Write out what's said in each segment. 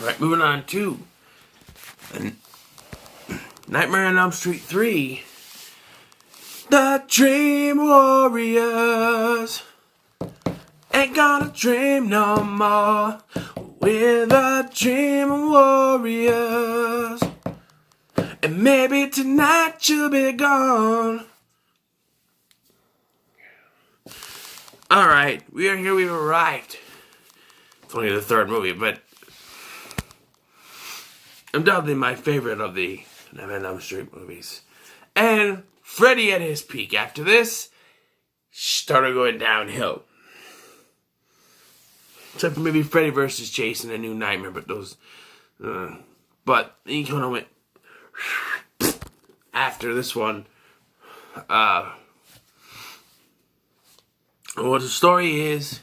Alright, moving on to Nightmare on Elm Street 3. The Dream Warriors ain't gonna dream no more. We're the Dream Warriors, and maybe tonight you'll be gone. Alright, we are here, we've arrived. It's only the third movie, but undoubtedly my favorite of the Nightmare on Elm Street movies. And Freddy at his peak. After this, started going downhill. Except for maybe Freddy versus Jason, A New Nightmare, but those... but he kind of went... after this one. What the story is,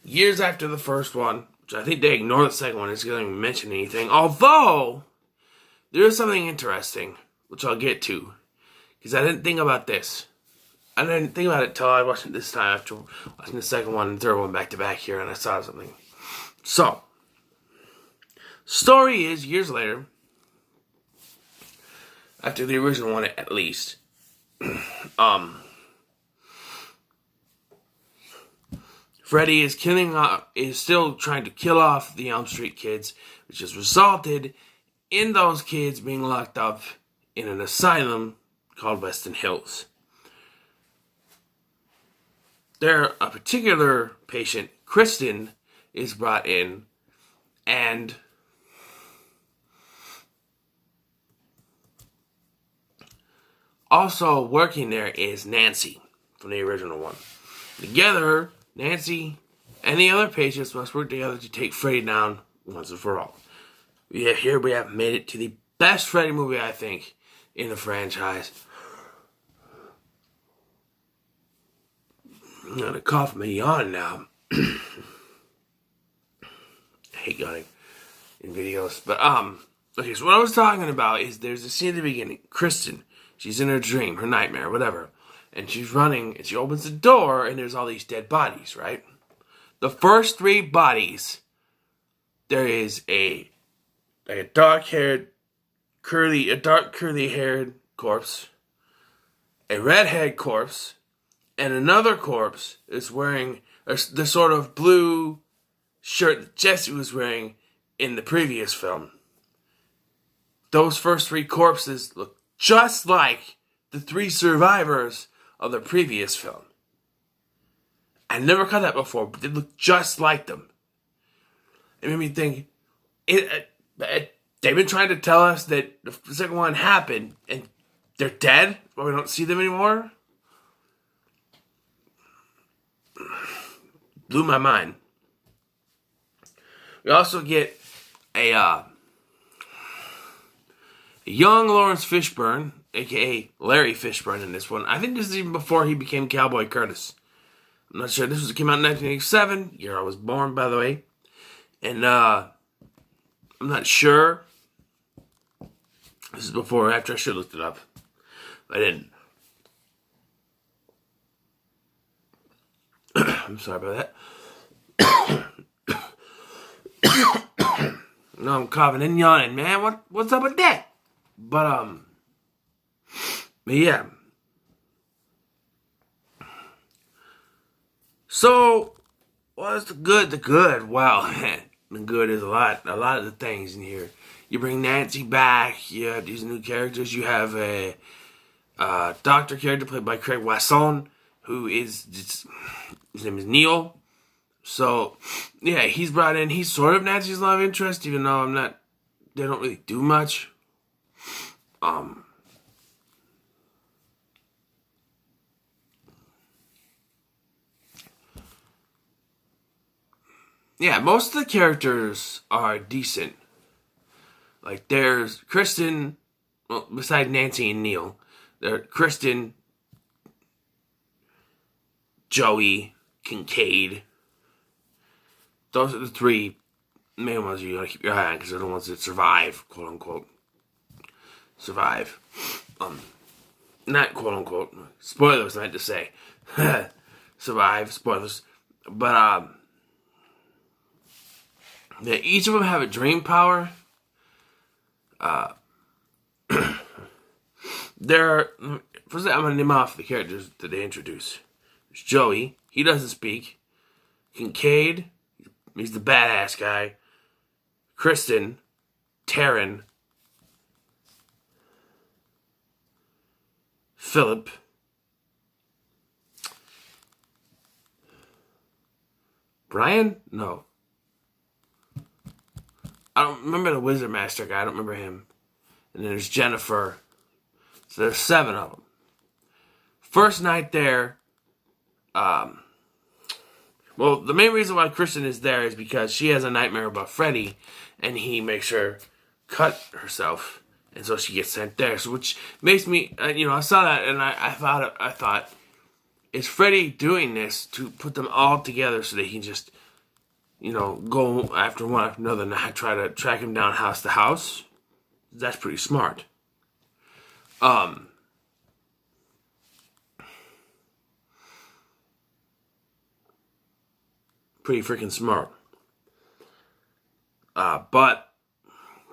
years after the first one, which I think they ignore the second one, it's going to mention anything. Although, there is something interesting, which I'll get to. Because I didn't think about this. I didn't think about it till I watched it this time after watching the second one and third one back to back here, and I saw something. So, story is, years later, after the original one at least, Freddy is still trying to kill off the Elm Street kids, which has resulted in those kids being locked up in an asylum called Weston Hills. There, a particular patient, Kristen, is brought in, and also working there is Nancy from the original one. Together, Nancy and the other patients must work together to take Freddy down once and for all. Here we have made it to the best Freddy movie, I think, in the franchise. I'm gonna cough my yawn now. I hate yawning in videos. But, okay, so what I was talking about is there's a scene at the beginning. Kristen, she's in her dream, her nightmare, whatever. And she's running, and she opens the door, and there's all these dead bodies, right? The first three bodies, there is a dark curly-haired corpse, a redhead corpse, and another corpse is wearing the sort of blue shirt that Jesse was wearing in the previous film. Those first three corpses look just like the three survivors of the previous film. I never caught that before, but they look just like them. It made me think, they've been trying to tell us that the second one happened, and they're dead, but we don't see them anymore? Blew my mind. We also get a young Lawrence Fishburne, a.k.a. Larry Fishburne in this one. I think this is even before he became Cowboy Curtis. I'm not sure. This came out in 1987, year I was born, by the way. And I'm not sure. This is before or after. I should have looked it up. I didn't. I'm sorry about that. No, I'm coughing and yawning, man. What's up with that? But yeah. So, what's the good? The good. Well, the good is a lot of the things in here. You bring Nancy back. You have these new characters. You have a doctor character played by Craig Wasson, who is his name is Neil. So, yeah, he's brought in. He's sort of Nancy's love interest, even though they don't really do much. Yeah, most of the characters are decent. Like, there's Kristen, well, besides Nancy and Neil, there's Kristen, Joey, Kincaid. Those are the three main ones you gotta keep your eye on, because they're the ones that survive, quote unquote. Survive. Not quote unquote. Spoilers, I meant to say. Survive, spoilers. But, that each of them have a dream power. First, I'm going to name off the characters that they introduce. There's Joey. He doesn't speak. Kincaid. He's the badass guy. Kristen. Taryn. Philip. Brian? No. I don't remember the Wizard Master guy. I don't remember him. And then there's Jennifer. So there's 7 of them. First night there, well, the main reason why Kristen is there is because she has a nightmare about Freddy, and he makes her cut herself, and so she gets sent there. So which makes me, I saw that, and I thought, is Freddy doing this to put them all together so that he can just, go after one after another and try to track him down house to house? That's pretty smart. Pretty freaking smart. But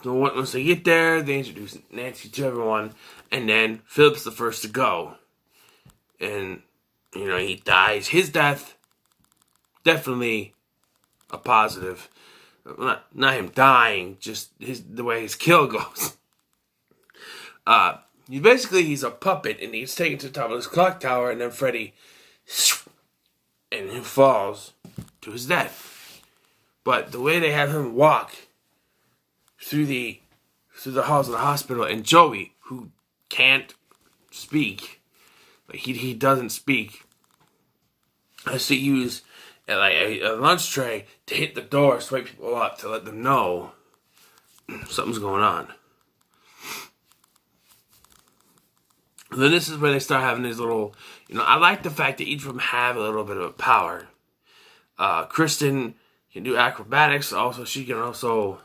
once they get there, they introduce Nancy to everyone, and then Philip's the first to go. And, he dies. His death, definitely a positive. Not him dying, just the way his kill goes. He's a puppet, and he's taken to the top of this clock tower, and then Freddy, and he falls to his death. But the way they have him walk through the halls of the hospital, and Joey, who can't speak, like he doesn't speak, has to use a lunch tray to hit the door, wake people up to let them know something's going on. And then this is where they start having these little, I like the fact that each of them have a little bit of a power. Kristen can do acrobatics. Also, she can also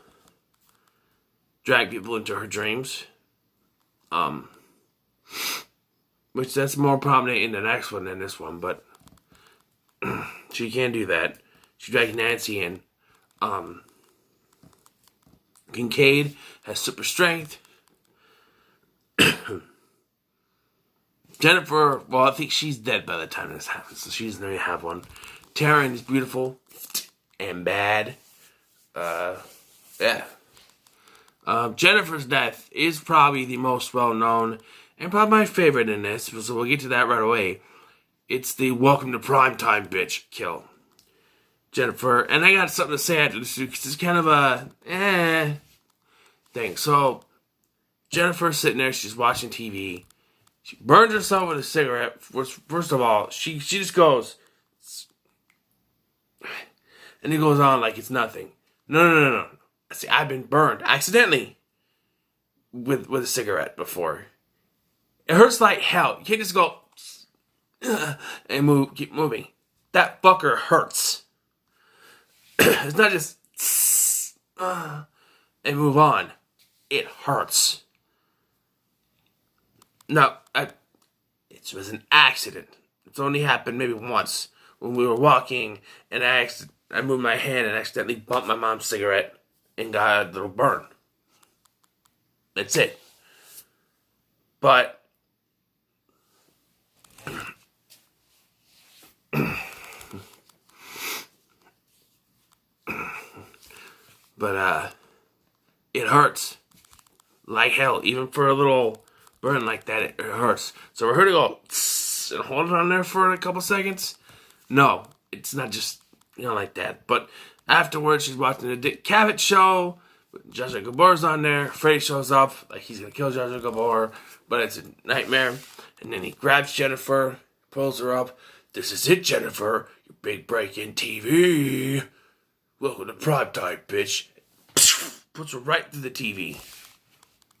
drag people into her dreams. Which that's more prominent in the next one than this one, but she can do that. She drags Nancy in. Kincaid has super strength. Jennifer, well, I think she's dead by the time this happens, so she doesn't really have one. Taryn is beautiful and bad. Jennifer's death is probably the most well-known and probably my favorite in this, so we'll get to that right away. It's the welcome to primetime bitch kill. Jennifer, and I got something to say after this because it's kind of a thing. So, Jennifer's sitting there, she's watching TV. She burns herself with a cigarette. First of all, she just goes, and it goes on like it's nothing. No. See, I've been burned accidentally with a cigarette before. It hurts like hell. You can't just go and keep moving. That fucker hurts. It's not just and move on. It hurts. No, it was an accident. It's only happened maybe once when we were walking and I moved my hand and accidentally bumped my mom's cigarette and got a little burn. That's it. But it hurts like hell. Even for a little burn like that, it hurts. So we're here to go and hold it on there for a couple seconds. No, it's not just like that. But afterwards, she's watching the Dick Cavett show. Jar Jar Gabor's on there. Freddy shows up like he's gonna kill Jar Jar Gabor, but it's a nightmare. And then he grabs Jennifer, pulls her up. This is it, Jennifer. Your big break in TV. Welcome to primetime, bitch. Puts her right through the TV.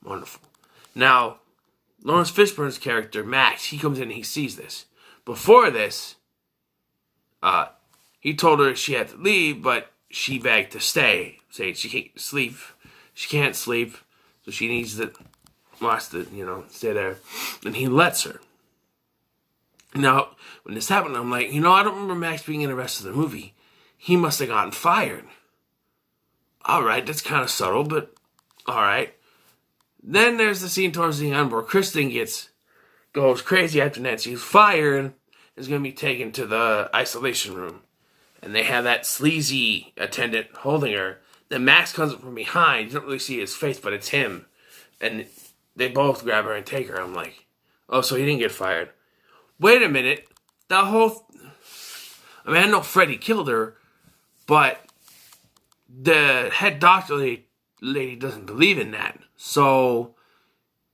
Wonderful. Now, Lawrence Fishburne's character, Max, he comes in and he sees this. Before this, he told her she had to leave, but she begged to stay. Saying she can't sleep. She can't sleep, so she needs to stay there. And he lets her. Now, when this happened, I'm like, I don't remember Max being in the rest of the movie. He must have gotten fired. alright, that's kind of subtle, but alright. Then there's the scene towards the end where Kristen goes crazy after Nancy's fired and is going to be taken to the isolation room. And they have that sleazy attendant holding her. Then Max comes up from behind. You don't really see his face, but it's him. And they both grab her and take her. I'm like, oh, so he didn't get fired. Wait a minute. I mean, I know Freddy killed her, but the head doctor lady doesn't believe in that. So,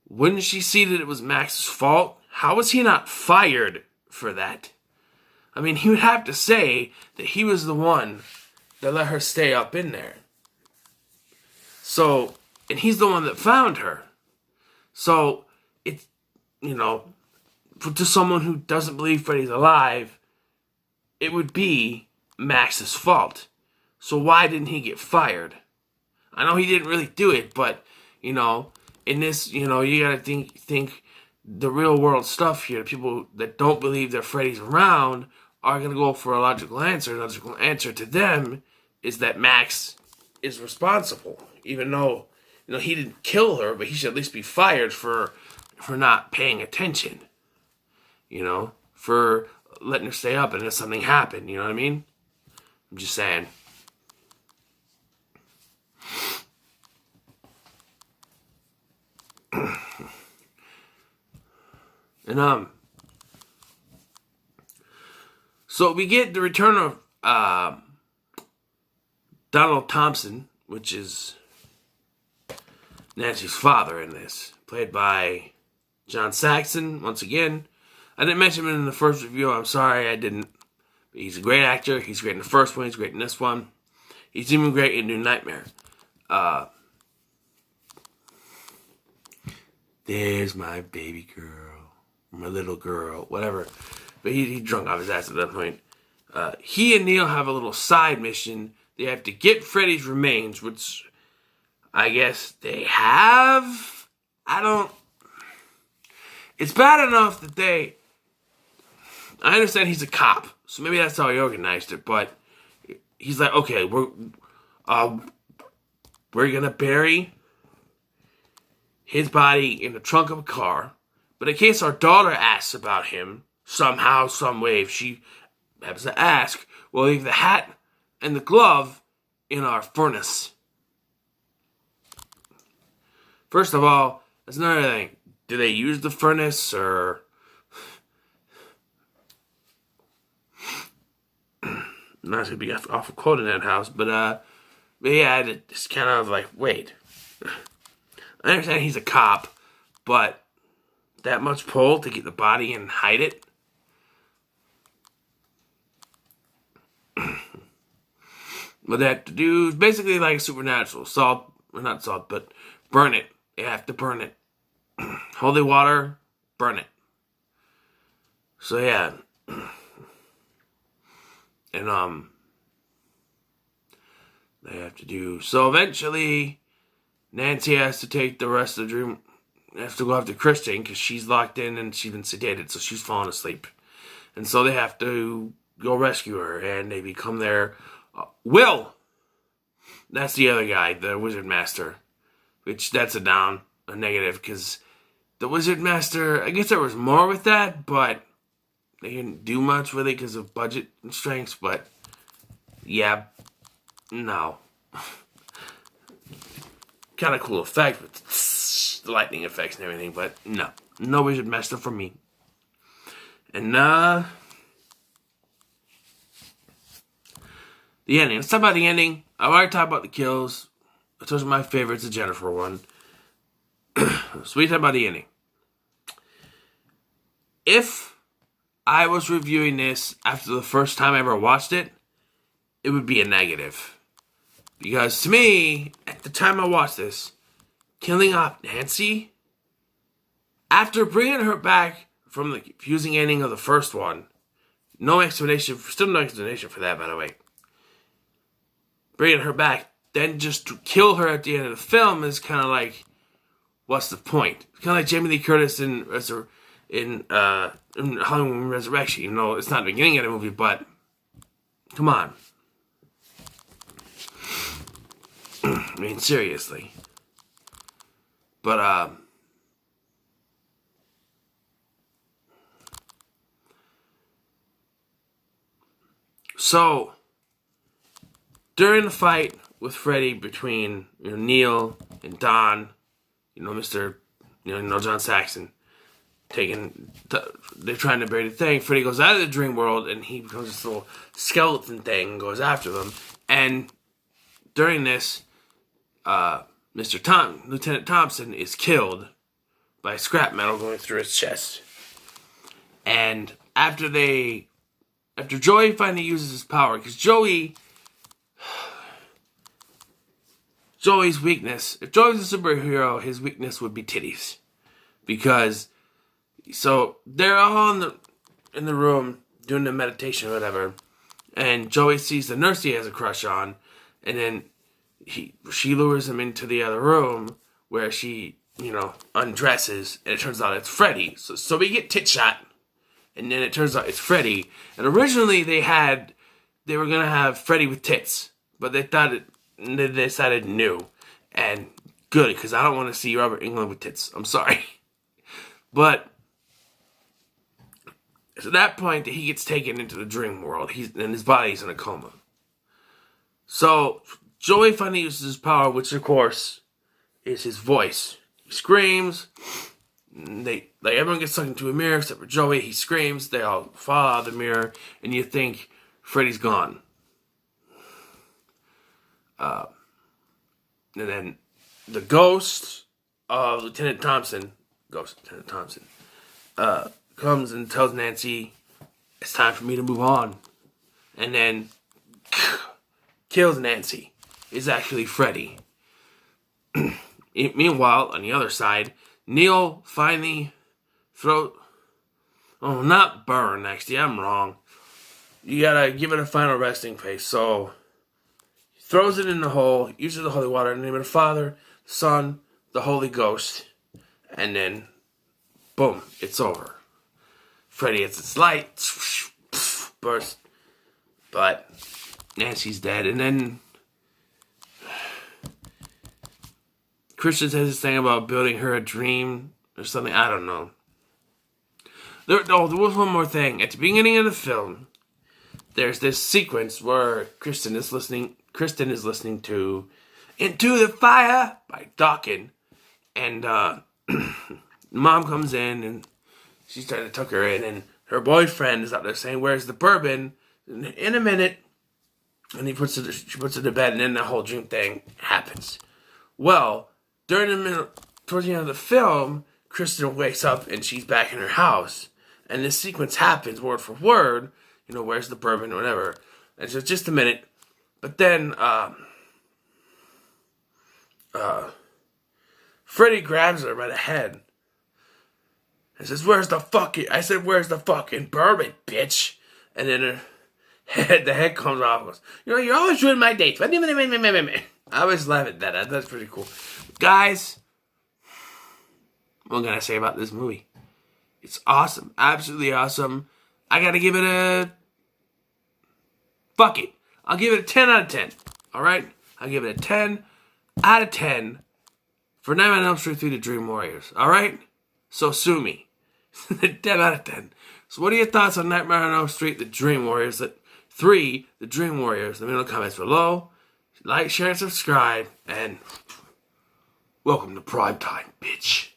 wouldn't she see that it was Max's fault? How was he not fired for that? I mean, he would have to say that he was the one that let her stay up in there. So, and he's the one that found her. So, it's, to someone who doesn't believe Freddy's alive, it would be Max's fault. So why didn't he get fired? I know he didn't really do it, but, in this, you gotta think the real world stuff here. People that don't believe that Freddy's around are gonna go for a logical answer. A logical answer to them is that Max is responsible. Even though, he didn't kill her, but he should at least be fired for not paying attention. For letting her stay up and if something happened, you know what I mean? I'm just saying. And, so we get the return of, Donald Thompson, which is Nancy's father in this, played by John Saxon, once again. I didn't mention him in the first review, I'm sorry I didn't. But he's a great actor, he's great in the first one, he's great in this one. He's even great in New Nightmare. There's my baby girl, my little girl, whatever. But he drunk off his ass at that point. He and Neil have a little side mission. They have to get Freddy's remains, which I guess they have. It's bad enough that I understand he's a cop, so maybe that's how he organized it, but he's like, okay, we're gonna bury his body in the trunk of a car, but in case our daughter asks about him, somehow, some way, if she happens to ask, we'll leave the hat and the glove in our furnace. First of all, that's another thing. Do they use the furnace, or... not to be off a quote in that house, but yeah, it's kind of like, wait. I understand he's a cop, but that much pull to get the body and hide it? What they have to do is basically like Supernatural. Salt, or not salt, but burn it. They have to burn it. Holy water, burn it. So yeah. And they have to do... So eventually, Nancy has to take the rest of the dream... Has to go after Kristen because she's locked in and she's been sedated, so she's falling asleep. And so they have to go rescue her, and they become their... Will! That's the other guy, the Wizard Master. Which, that's a negative, because the Wizard Master... I guess there was more with that, but... They didn't do much with it because of budget constraints, but... Yeah, no. Kind of cool effect with the lightning effects and everything, but no. No Wizard Master for me. And, the ending. Let's talk about the ending. I've already talked about the kills. Those are my favorites, the Jennifer one. So we talk about the ending. If I was reviewing this after the first time I ever watched it, it would be a negative. Because to me, at the time I watched this, killing off Nancy, after bringing her back from the confusing ending of the first one, no explanation for that, by the way. Bringing her back, then just to kill her at the end of the film is kind of like, what's the point? It's kind of like Jamie Lee Curtis in Halloween Resurrection. You know, it's not the beginning of the movie, but come on. I mean, seriously. But, so, during the fight with Freddy between, Neil and Don, Mr., John Saxon, they're trying to bury the thing. Freddy goes out of the dream world and he becomes this little skeleton thing and goes after them. And during this, Lieutenant Thompson is killed by scrap metal going through his chest. And after Joey finally uses his power, because Joey's weakness, if Joey was a superhero, his weakness would be titties. So they're all in the room doing the meditation or whatever, and Joey sees the nurse he has a crush on, and then she lures him into the other room where she, undresses, and it turns out it's Freddy. So we get tit shot, and then it turns out it's Freddy. And originally they were gonna have Freddy with tits, but they decided no, and good, because I don't want to see Robert Englund with tits. I'm sorry, but it's at that point that he gets taken into the dream world. And his body's in a coma. So Joey finally uses his power, which of course is his voice. He screams. Everyone gets sucked into a mirror except for Joey. He screams. They all fall out of the mirror, and you think Freddy's gone. And then the ghost of Lieutenant Thompson, comes and tells Nancy, it's time for me to move on. And then kills Nancy. Is actually Freddy. Meanwhile, on the other side, Neil finally not burn, actually, I'm wrong. You gotta give it a final resting place. So, he throws it in the hole, uses the holy water in the name of the Father, the Son, the Holy Ghost, and then, boom, it's over. Freddy hits its light, burst, but Nancy's dead. And then Christian says this thing about building her a dream or something. I don't know. There was one more thing. At the beginning of the film, there's this sequence where Kristen is listening to Into the Fire by Dokken. And mom comes in and she's trying to tuck her in, and her boyfriend is out there saying, "Where's the bourbon?" In a minute, and she puts it to bed, and then the whole dream thing happens. Well, towards the end of the film, Kristen wakes up and she's back in her house, and this sequence happens word for word. Where's the bourbon or whatever. And so just a minute, but then Freddy grabs her by the head. And says, where's the fucking bourbon, bitch? And then the head comes off and goes, you're always ruining my dates. I always laugh at that. That's pretty cool. Guys, what can I say about this movie? It's awesome. Absolutely awesome. I gotta give it fuck it. I'll give it a 10 out of 10. Alright? I'll give it a 10 out of 10 for Nightmare on Elm Street 3 The Dream Warriors. Alright? So sue me. 10 out of 10. So what are your thoughts on Nightmare on Elm Street The Dream Warriors? 3 The Dream Warriors. Let me know in the comments below. Like, share, and subscribe. And welcome to prime time, bitch.